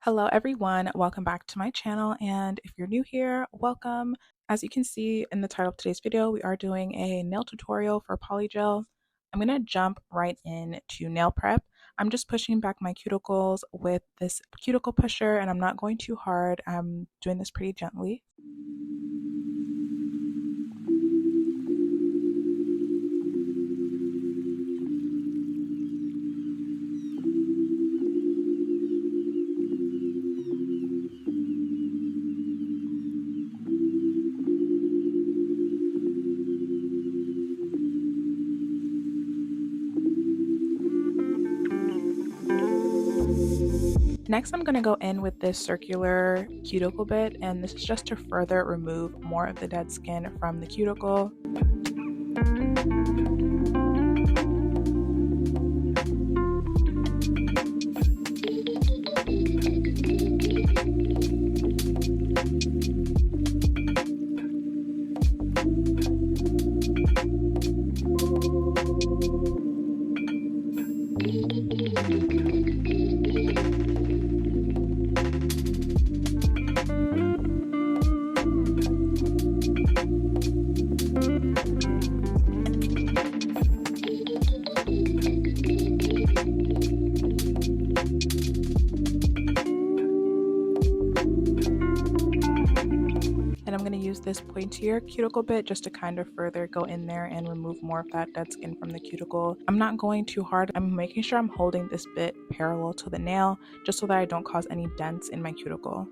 Hello everyone, welcome back to my channel, and if you're new here, welcome. As you can see in the title of today's video, we are doing a nail tutorial for Polygel. I'm going to jump right into nail prep. I'm just pushing back my cuticles with this cuticle pusher, and I'm not going too hard. I'm doing this pretty gently. Next, I'm going to go in with this circular cuticle bit, and this is just to further remove more of the dead skin from the cuticle. And I'm going to use this pointier cuticle bit just to kind of further go in there and remove more of that dead skin from the cuticle. I'm not going too hard. I'm making sure I'm holding this bit parallel to the nail just so that I don't cause any dents in my cuticle.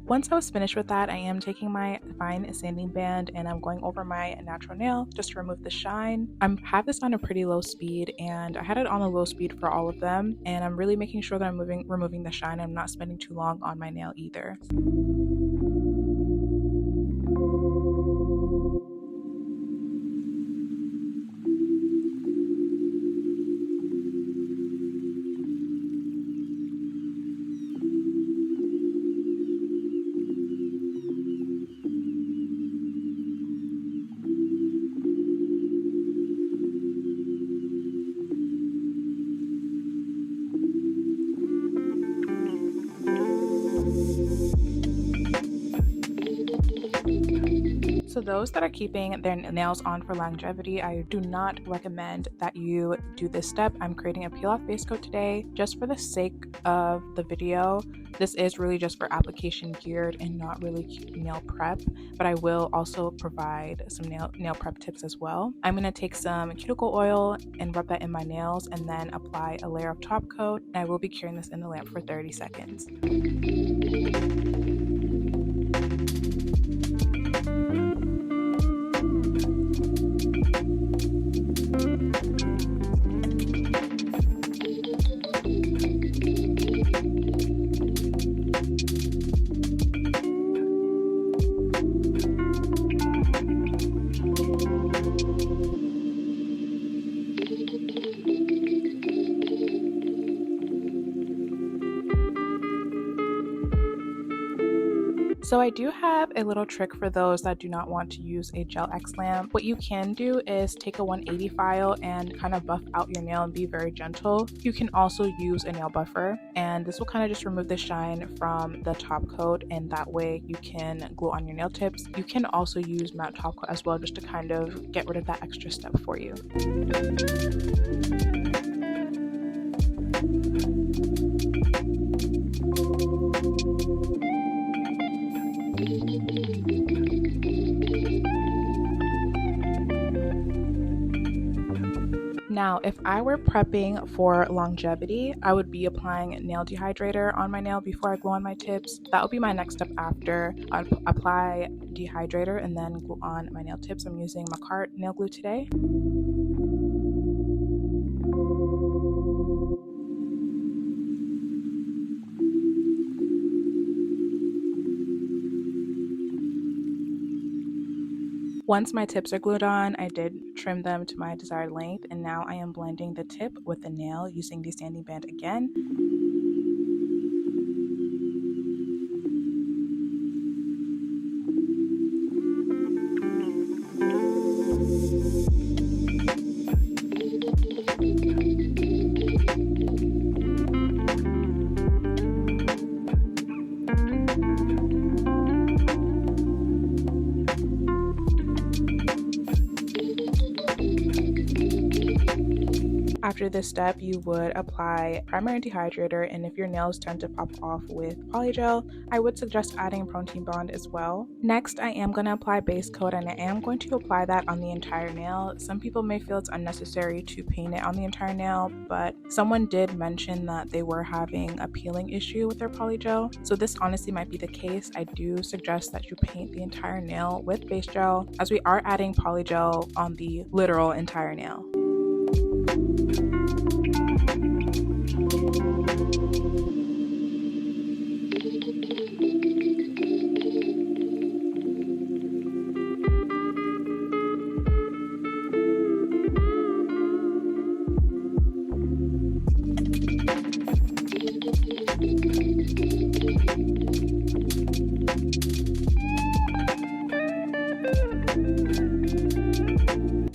Once I was finished with that, I am taking my fine sanding band and I'm going over my natural nail just to remove the shine. I have this on a pretty low speed, and I had it on a low speed for all of them, and I'm really making sure that I'm removing the shine. I'm not spending too long on my nail either. So those that are keeping their nails on for longevity, I do not recommend that you do this step. I'm creating a peel off base coat today just for the sake of the video. This is really just for application geared and not really nail prep, but I will also provide some nail prep tips as well. I'm going to take some cuticle oil and rub that in my nails and then apply a layer of top coat. And I will be curing this in the lamp for 30 seconds. So I do have a little trick for those that do not want to use a gel X lamp. What you can do is take a 180 file and kind of buff out your nail and be very gentle. You can also use a nail buffer, and this will kind of just remove the shine from the top coat, and that way you can glue on your nail tips. You can also use matte top coat as well just to kind of get rid of that extra step for you. Now, if I were prepping for longevity, I would be applying nail dehydrator on my nail before I glue on my tips. That would be my next step after I apply dehydrator and then glue on my nail tips. I'm using Macart nail glue today. Once my tips are glued on, I did trim them to my desired length, and now I am blending the tip with the nail using the sanding band again. After this step, you would apply primer and dehydrator, and if your nails tend to pop off with polygel, I would suggest adding protein bond as well. Next, I am going to apply base coat, and I am going to apply that on the entire nail. Some people may feel it's unnecessary to paint it on the entire nail, but someone did mention that they were having a peeling issue with their polygel, so this honestly might be the case. I do suggest that you paint the entire nail with base gel, as we are adding polygel on the literal entire nail.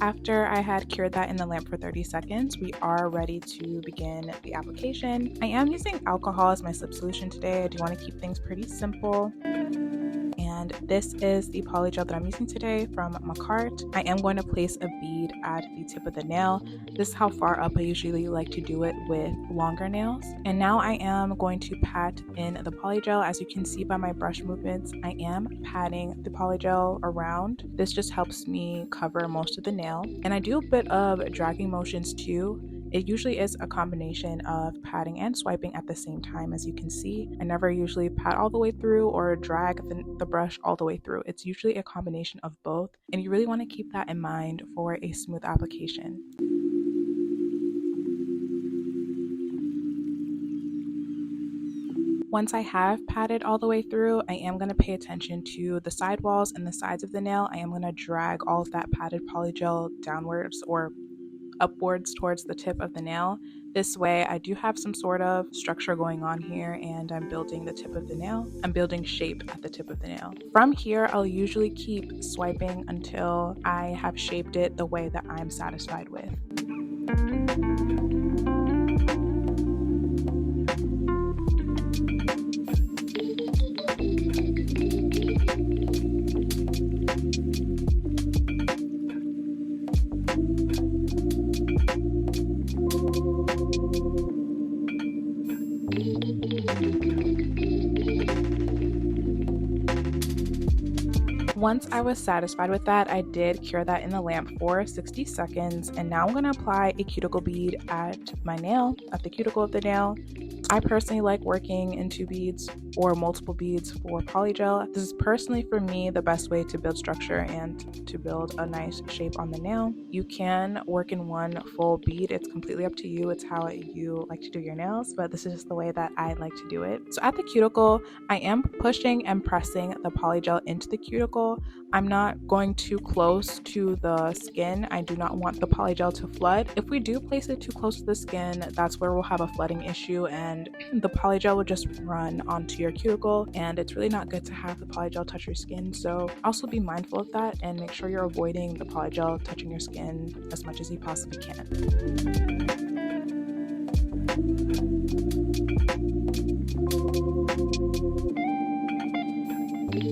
After I had cured that in the lamp for 30 seconds, we are ready to begin the application. I am using alcohol as my slip solution today. I do want to keep things pretty simple. And this is the polygel that I'm using today from my cart. I am going to place a bead at the tip of the nail. This is how far up I usually like to do it with longer nails. And now I am going to pat in the polygel. As you can see by my brush movements, I am patting the polygel around. This just helps me cover most of the nail. And I do a bit of dragging motions too. It usually is a combination of patting and swiping at the same time, as you can see. I never usually pat all the way through or drag the brush all the way through. It's usually a combination of both, and you really want to keep that in mind for a smooth application. Once I have patted all the way through, I am going to pay attention to the side walls and the sides of the nail. I am going to drag all of that patted polygel downwards or upwards towards the tip of the nail. This way I do have some sort of structure going on here, and I'm building the tip of the nail. I'm building shape at the tip of the nail. From here, I'll usually keep swiping until I have shaped it the way that I'm satisfied with. Once I was satisfied with that, I did cure that in the lamp for 60 seconds, and now I'm going to apply a cuticle bead at my nail, at the cuticle of the nail. I personally like working in 2 beads or multiple beads for polygel. This is personally for me the best way to build structure and to build a nice shape on the nail. You can work in 1 full bead. It's completely up to you. It's how you like to do your nails, but this is just the way that I like to do it. So at the cuticle, I am pushing and pressing the polygel into the cuticle. I'm not going too close to the skin. I do not want the polygel to flood. If we do place it too close to the skin, that's where we'll have a flooding issue, and the polygel will just run onto your cuticle, and it's really not good to have the polygel touch your skin. So also be mindful of that and make sure you're avoiding the polygel touching your skin as much as you possibly can.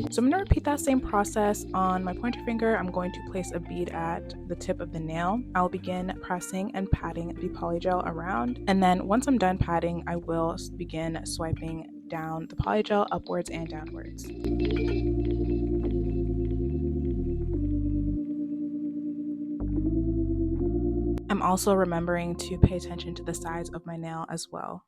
So I'm going to repeat that same process on my pointer finger. I'm going to place a bead at the tip of the nail. I'll begin pressing and patting the polygel around, and then once I'm done patting, I will begin swiping down the polygel upwards and downwards. I'm also remembering to pay attention to the sides of my nail as well.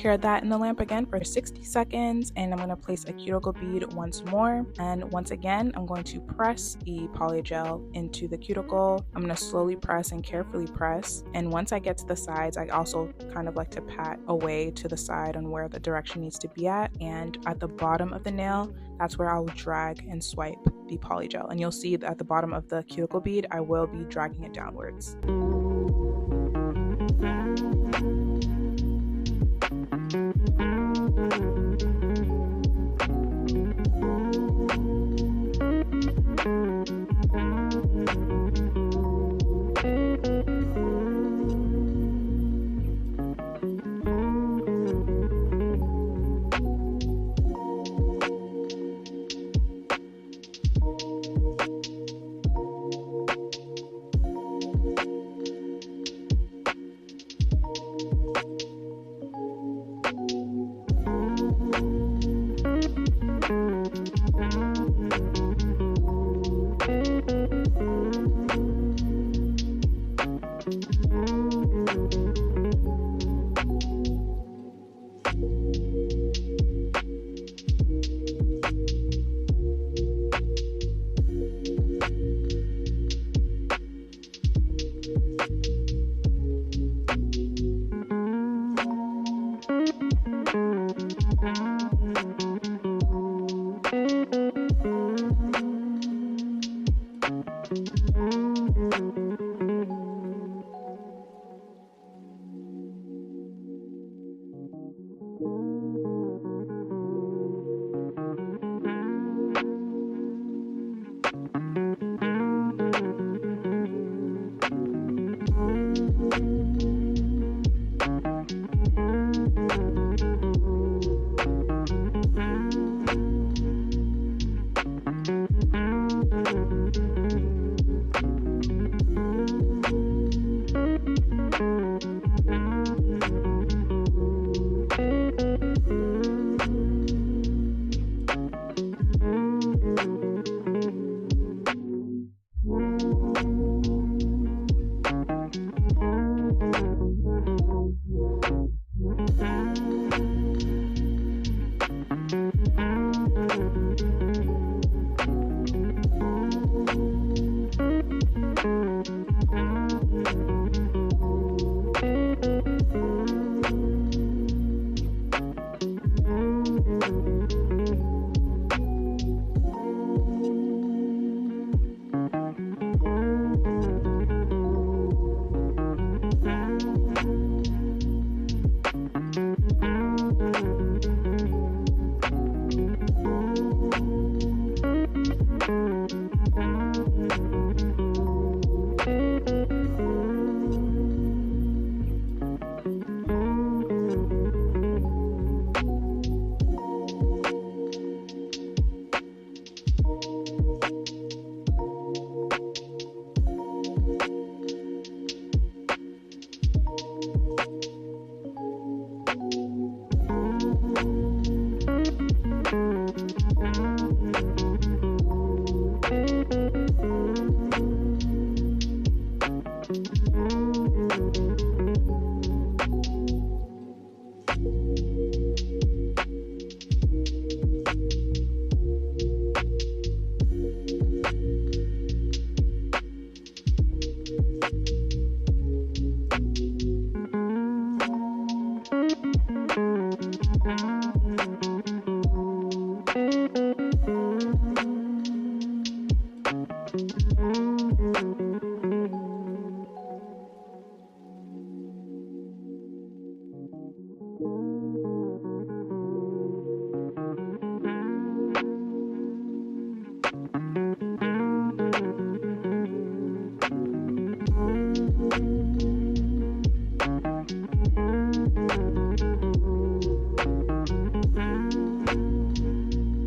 cure that in the lamp again for 60 seconds, and I'm going to place a cuticle bead once more. And once again, I'm going to press the polygel into the cuticle. I'm going to slowly press and carefully press. And once I get to the sides, I also kind of like to pat away to the side on where the direction needs to be at. And at the bottom of the nail, that's where I'll drag and swipe the polygel. And you'll see that at the bottom of the cuticle bead, I will be dragging it downwards.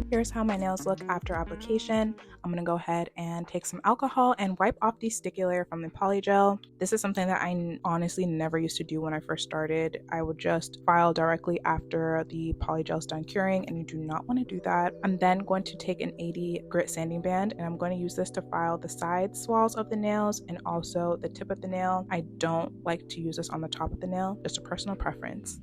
Here's how my nails look after application. I'm going to go ahead and take some alcohol and wipe off the sticky layer from the polygel. This is something that I honestly never used to do when I first started. I would just file directly after the polygel is done curing, and you do not want to do that. I'm then going to take an 80 grit sanding band, and I'm going to use this to file the side walls of the nails and also the tip of the nail. I don't like to use this on the top of the nail, just a personal preference.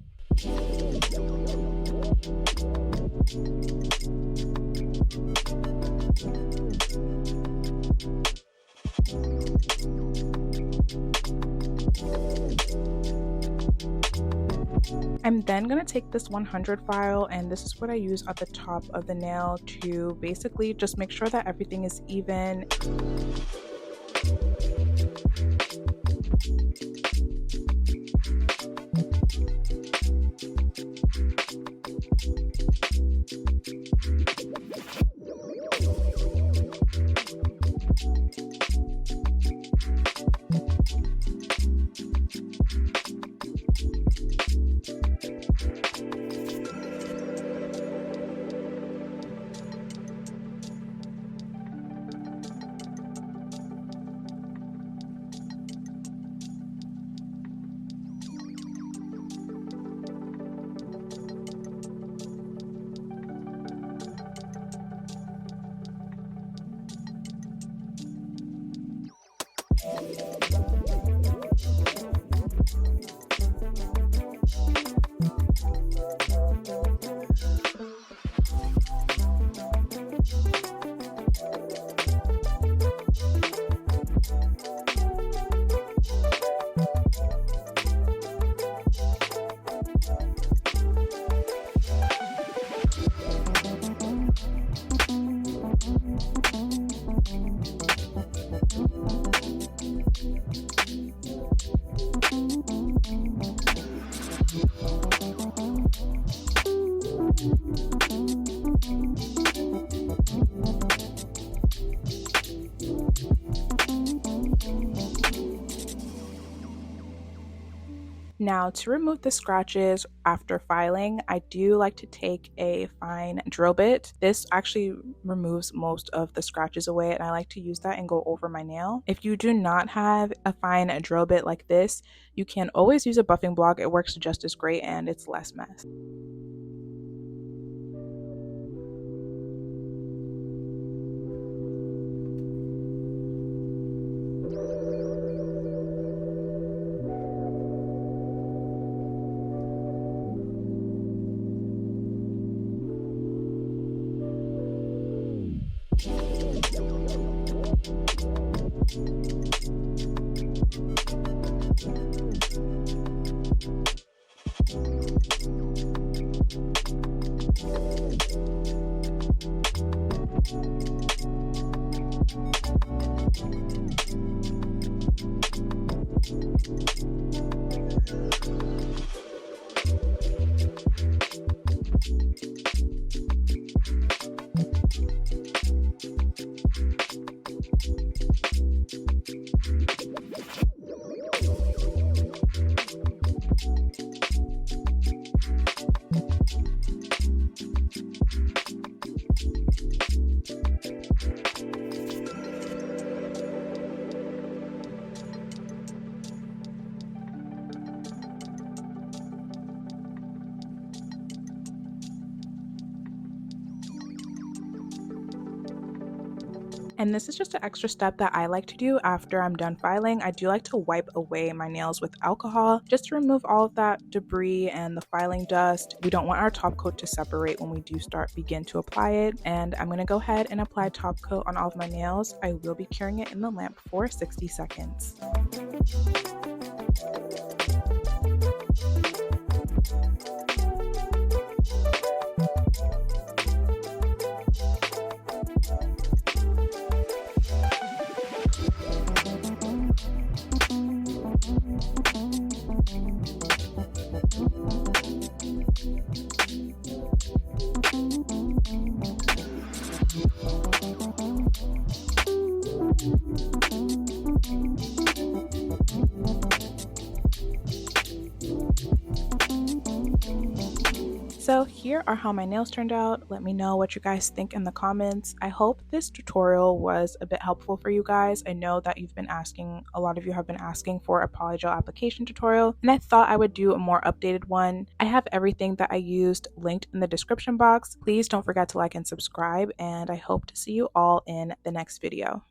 I'm then going to take this 100 file, and this is what I use at the top of the nail to basically just make sure that everything is even. Now, to remove the scratches after filing, I do like to take a fine drill bit. This actually removes most of the scratches away, and I like to use that and go over my nail. If you do not have a fine drill bit like this, you can always use a buffing block. It works just as great and it's less mess. And this is just an extra step that I like to do after I'm done filing. I do like to wipe away my nails with alcohol just to remove all of that debris and the filing dust. We don't want our top coat to separate when we do begin to apply it. And I'm going to go ahead and apply top coat on all of my nails. I will be curing it in the lamp for 60 seconds. So here are how my nails turned out. Let me know what you guys think in the comments. I hope this tutorial was a bit helpful for you guys. I know that a lot of you have been asking for a Polygel application tutorial, and I thought I would do a more updated one. I have everything that I used linked in the description box. Please don't forget to like and subscribe, and I hope to see you all in the next video.